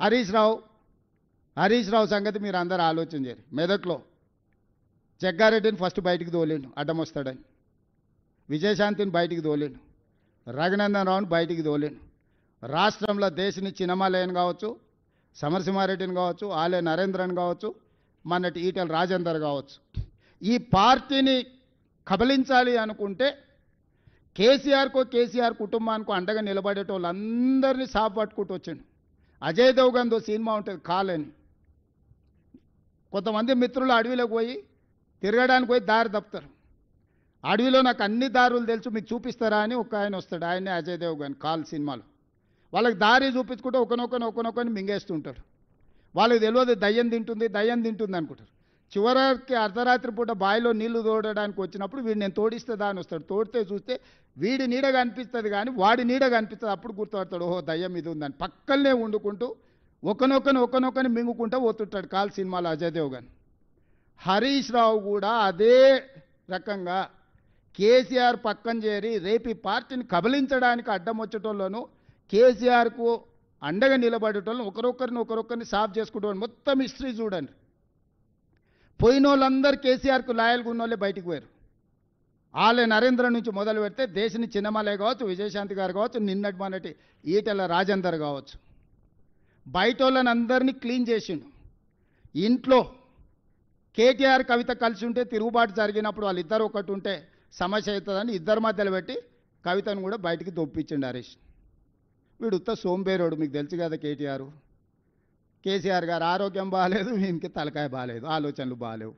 హరీష్ రావు సంగతి మీరు అందరూ ఆలోచన చేయరు. మెదక్లో జగ్గారెడ్డిని ఫస్ట్ బయటికి తోలేండు అడ్డం వస్తాడని, విజయశాంతిని బయటికి తోలేండు, రఘునందన్ రావుని బయటికి తోలేండు. రాష్ట్రంలో దేశని చిన్నమాలయని కావచ్చు, సమరసింహారెడ్డిని కావచ్చు, ఆలే నరేంద్రన్ కావచ్చు, మొన్నటి ఈటెల రాజేందర్ కావచ్చు, ఈ పార్టీని కబలించాలి అనుకుంటే కేసీఆర్ కుటుంబానికి అండగా నిలబడేటోళ్ళందరినీ సాపు పట్టుకుంటూ వచ్చిండు. అజయ్ దేవ్గన్తో సినిమా ఉంటుంది కాలని, కొంతమంది మిత్రులు అడవిలోకి పోయి తిరగడానికి పోయి దారి తప్పుతారు. అడవిలో నాకు అన్ని దారులు తెలుసు మీకు చూపిస్తారా అని ఒక ఆయన వస్తాడు, ఆయనే అజయ్ దేవ్గన్ కాల్ సినిమాలో. వాళ్ళకి దారి చూపించుకుంటే ఒకనొకని మింగేస్తుంటారు. వాళ్ళకి తెలియదు దయ్యం తింటుంది అనుకుంటారు. చివరికి అర్ధరాత్రి పూట బావిలో నీళ్లు తోడడానికి వచ్చినప్పుడు వీడు నేను తోడిస్తుందా అని వస్తాడు. తోడితే చూస్తే వీడి నీడ కనిపిస్తుంది కానీ వాడి నీడ కనిపిస్తుంది. అప్పుడు గుర్తుపడతాడు, ఓహో దయ్యం ఇది ఉందని. పక్కనే వండుకుంటూ ఒకనొకని మింగుకుంటూ పోతుంటాడు కాల్ సినిమాలో అజయ్ దేవ్గన్. హరీష్ రావు కూడా అదే రకంగా కేసీఆర్ పక్కన చేరి రేపు ఈ పార్టీని కబలించడానికి అడ్డం వచ్చేటోళ్ళను, కేసీఆర్కు అండగా నిలబడేటోళ్ళను ఒకరొకరిని సాఫ్ చేసుకుంటాను. మొత్తం హిస్టరీ చూడండి. పోయిన వాళ్ళందరూ కేసీఆర్కు లాయల్గా ఉన్న వాళ్ళే బయటికి పోయారు. ఆలే నరేంద్ర నుంచి మొదలు పెడితే దేశని చిన్నమలే కావచ్చు, విజయశాంతి గారు కావచ్చు, నిన్నటి మొన్నటి ఈటెల రాజేందర్ కావచ్చు, బయట వాళ్ళని అందరినీ క్లీన్ చేసిండు. ఇంట్లో కేటీఆర్ కవిత కలిసి ఉంటే తిరుగుబాటు జరిగినప్పుడు వాళ్ళిద్దరు ఒకటి ఉంటే సమస్య అవుతుందని ఇద్దరి మధ్యలో పెట్టి కవితను కూడా బయటికి దొప్పించిండు హరీష్. వీడు ఉత్త సోంబేరోడు, మీకు తెలుసు కదా. కేసీఆర్ గారు ఆరోగ్యం బాగాలేదు, ఈయనకి తలకాయ బాగాలేదు, ఆలోచనలు బాగాలేవు.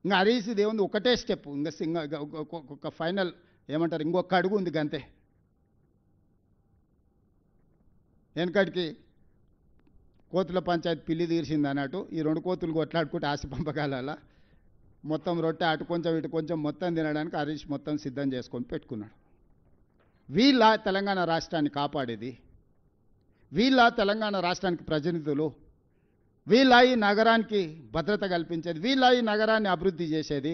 ఇంకా హరీష్ దేవుంది ఒకటే స్టెప్, ఇంకా ఒక ఫైనల్ ఏమంటారు, ఇంకొక అడుగు ఉంది గంతే. వెనకటికి కోతుల పంచాయతీ పిల్లి తీర్చింది అన్నట్టు ఈ రెండు కోతులు కొట్లాడుకుంటే ఆశ పంపకాల మొత్తం రొట్టె అటు కొంచెం ఇటు కొంచెం మొత్తం తినడానికి హరీష్ మొత్తం సిద్ధం చేసుకొని పెట్టుకున్నాడు. వీళ్ళ తెలంగాణ రాష్ట్రాన్ని కాపాడేది, వీళ్ళ తెలంగాణ రాష్ట్రానికి ప్రతినిధులు, వీళ్ళ ఈ నగరానికి భద్రత కల్పించేది, వీళ్ళ ఈ నగరాన్ని అభివృద్ధి చేసేది,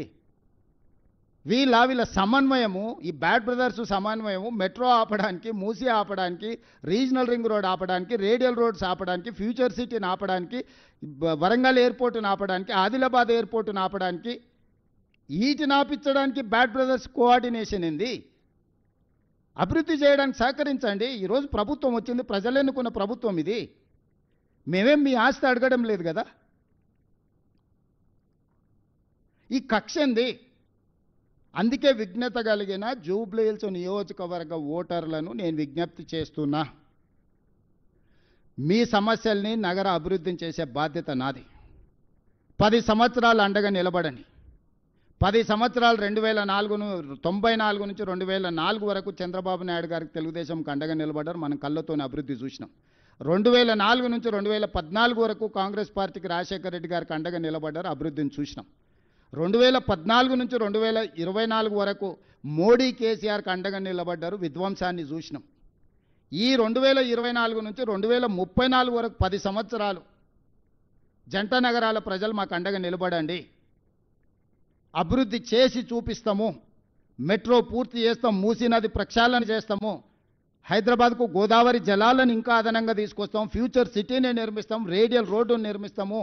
వీళ్ళ సమన్వయము, ఈ బ్యాడ్ బ్రదర్స్ సమన్వయము మెట్రో ఆపడానికి, మూసీ ఆపడానికి, రీజనల్ రింగ్ రోడ్ ఆపడానికి, రేడియల్ రోడ్స్ ఆపడానికి, ఫ్యూచర్ సిటీని ఆపడానికి, వరంగల్ ఎయిర్పోర్టును ఆపడానికి, ఆదిలాబాద్ ఎయిర్పోర్టును ఆపడానికి, వీటిని ఆపించడానికి బ్యాడ్ బ్రదర్స్ కోఆర్డినేషన్ ఏంది? అభివృద్ధి చేయడానికి సహకరించండి. ఈరోజు ప్రభుత్వం వచ్చింది, ప్రజలు ఎన్నుకున్న ప్రభుత్వం ఇది. మేమేం మీ ఆస్తి అడగడం లేదు కదా. ఈ కక్ష ఏంది? అందుకే విజ్ఞత కలిగిన జూబ్లీహిల్స్ నియోజకవర్గ ఓటర్లను నేను విజ్ఞప్తి చేస్తున్నా, మీ సమస్యల్ని నగర అభివృద్ధిని చేసే బాధ్యత నాది. 10 సంవత్సరాలు అండగా నిలబడండి. 10 సంవత్సరాలు 1994 నుంచి 2004 వరకు చంద్రబాబు నాయుడు గారికి తెలుగుదేశంకి అండగా నిలబడ్డారు. మనం కళ్ళతోనే అభివృద్ధి చూసినాం. 2004 నుంచి 2014 వరకు కాంగ్రెస్ పార్టీకి రాజశేఖర రెడ్డి గారికి అండగా నిలబడ్డారు, అభివృద్ధిని చూసినాం. 2014 నుంచి 2024 వరకు మోడీ కేసీఆర్కి అండగా నిలబడ్డారు, విధ్వంసాన్ని చూసినాం. ఈ 2024 నుంచి 2034 వరకు 10 సంవత్సరాలు జంట నగరాల ప్రజలు మాకు అండగా నిలబడండి, అభివృద్ధి చేసి చూపిస్తాము, మెట్రో పూర్తి చేస్తాం, మూసీ నది ప్రక్షాళన చేస్తాము, హైదరాబాద్కు గోదావరి జలాలను ఇంకా అదనంగా తీసుకొస్తాం, ఫ్యూచర్ సిటీని నిర్మిస్తాం, రేడియల్ రోడ్డును నిర్మిస్తాము,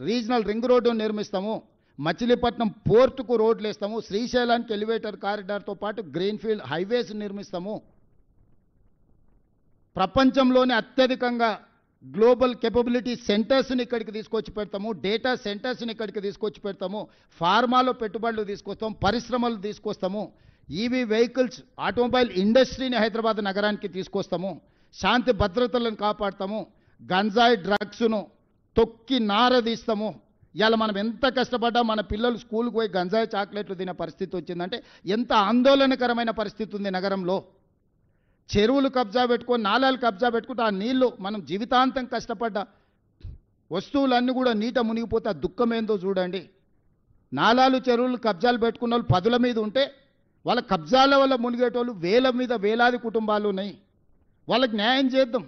రీజనల్ రింగ్ రోడ్డును నిర్మిస్తాము, మచిలీపట్నం పోర్టుకు రోడ్లు వేస్తాము, శ్రీశైలానికి ఎలివేటర్ కారిడార్తో పాటు గ్రీన్ఫీల్డ్ హైవేస్ నిర్మిస్తాము, ప్రపంచంలోనే అత్యధికంగా గ్లోబల్ కేపబిలిటీ సెంటర్స్ని ఇక్కడికి తీసుకొచ్చి పెడతాము, డేటా సెంటర్స్ని ఇక్కడికి తీసుకొచ్చి పెడతాము, ఫార్మాలో పెట్టుబడులు తీసుకొస్తాం, పరిశ్రమలు తీసుకొస్తాము, ఈవీ వెహికల్స్ ఆటోమొబైల్ ఇండస్ట్రీని హైదరాబాద్ నగరానికి తీసుకొస్తాము, శాంతి భద్రతలను కాపాడతాము, గంజాయి డ్రగ్స్ను తొక్కి నారదీస్తాము. ఇవాళ మనం ఎంత కష్టపడ్డా మన పిల్లలు స్కూల్కి పోయి గంజాయి చాక్లెట్లు తినే పరిస్థితి వచ్చిందంటే ఎంత ఆందోళనకరమైన పరిస్థితి ఉంది నగరంలో. చెరువులు కబ్జా పెట్టుకొని, నాలాలు కబ్జా పెట్టుకుంటే ఆ నీళ్లు మనం జీవితాంతం కష్టపడ్డ వస్తువులన్నీ కూడా నీట మునిగిపోతే ఆ దుఃఖం ఏందో చూడండి. నాలాలు చెరువులు కబ్జాలు పెట్టుకున్న వాళ్ళు 10ల మీద ఉంటే వాళ్ళ కబ్జాల వల్ల మునిగేటోళ్ళు వేలాది కుటుంబాలు ఉన్నాయి. వాళ్ళకి న్యాయం చేద్దాం,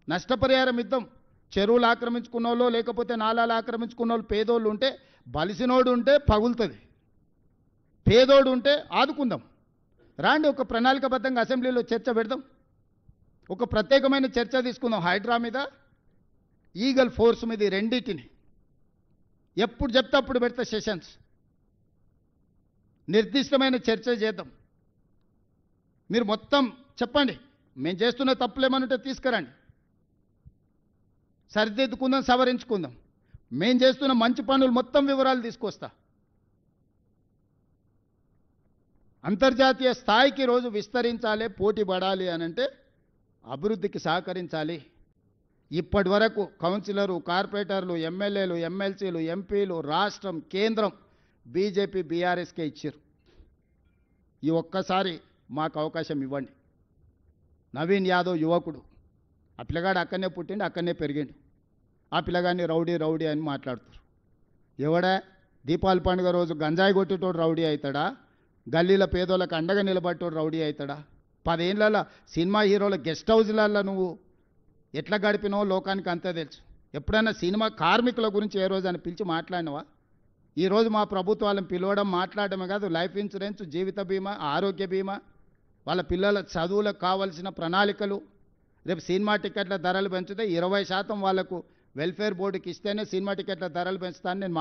నష్టపరిహారం ఇద్దాం. చెరువులు ఆక్రమించుకున్న వాళ్ళు లేకపోతే నాలాలు ఆక్రమించుకున్న వాళ్ళు పేదోళ్ళు ఉంటే, బలిసినోడు ఉంటే పగులుతుంది, పేదోడు ఉంటే ఆదుకుందాం. రాండి, ఒక ప్రణాళికబద్ధంగా అసెంబ్లీలో చర్చ పెడదాం, ఒక ప్రత్యేకమైన చర్చ తీసుకుందాం హైడ్రా మీద, ఈగల్ ఫోర్స్ మీద, ఈ రెండింటిని ఎప్పుడు చెప్తే అప్పుడు పెడతా సెషన్స్, నిర్దిష్టమైన చర్చ చేద్దాం. మీరు మొత్తం చెప్పండి, మేము చేస్తున్న తప్పులేమనుంటే తీసుకురండి, సరిదిద్దుకుందాం, సవరించుకుందాం. మేము చేస్తున్న మంచి పనులు మొత్తం వివరాలు తీసుకొస్తా. అంతర్జాతీయ స్థాయికి రోజు విస్తరించాలి, పోటీ పడాలి అని అంటే అభివృద్ధికి సహకరించాలి. ఇప్పటి వరకు కౌన్సిలరు, కార్పొరేటర్లు, ఎమ్మెల్యేలు, ఎమ్మెల్సీలు, ఎంపీలు, రాష్ట్రం, కేంద్రం బీజేపీ బీఆర్ఎస్కే ఇచ్చారు. ఈ ఒక్కసారి మాకు అవకాశం ఇవ్వండి. నవీన్ యాదవ్ యువకుడు, ఆ పిల్లగాడు అక్కడనే పుట్టిండు, అక్కడనే పెరిగిండు. ఆ పిల్లగాడిని రౌడీ రౌడీ అని మాట్లాడుతారు. ఎవడా దీపావళి పండుగ రోజు గంజాయి కొట్టేటోడు రౌడీ అవుతాడా? గల్లీల పేదోళ్ళకి అండగా నిలబట్టోడు రౌడీ అవుతాడా? 10 ఏళ్ళ సినిమా హీరోల గెస్ట్ హౌస్లలో నువ్వు ఎట్లా గడిపినావో లోకానికి అంతే తెలుసు. ఎప్పుడైనా సినిమా కార్మికుల గురించి ఏ రోజు అని పిలిచి మాట్లాడినవా? ఈరోజు మా ప్రభుత్వాలను పిలవడం, మాట్లాడడమే కాదు, లైఫ్ ఇన్సూరెన్స్, జీవిత బీమా, ఆరోగ్య బీమా, వాళ్ళ పిల్లల చదువులకు కావాల్సిన ప్రణాళికలు. రేపు సినిమా టికెట్ల ధరలు పెంచితే 20% వాళ్ళకు వెల్ఫేర్ బోర్డుకి ఇస్తేనే సినిమా టికెట్ల ధరలు పెంచుతానని నేను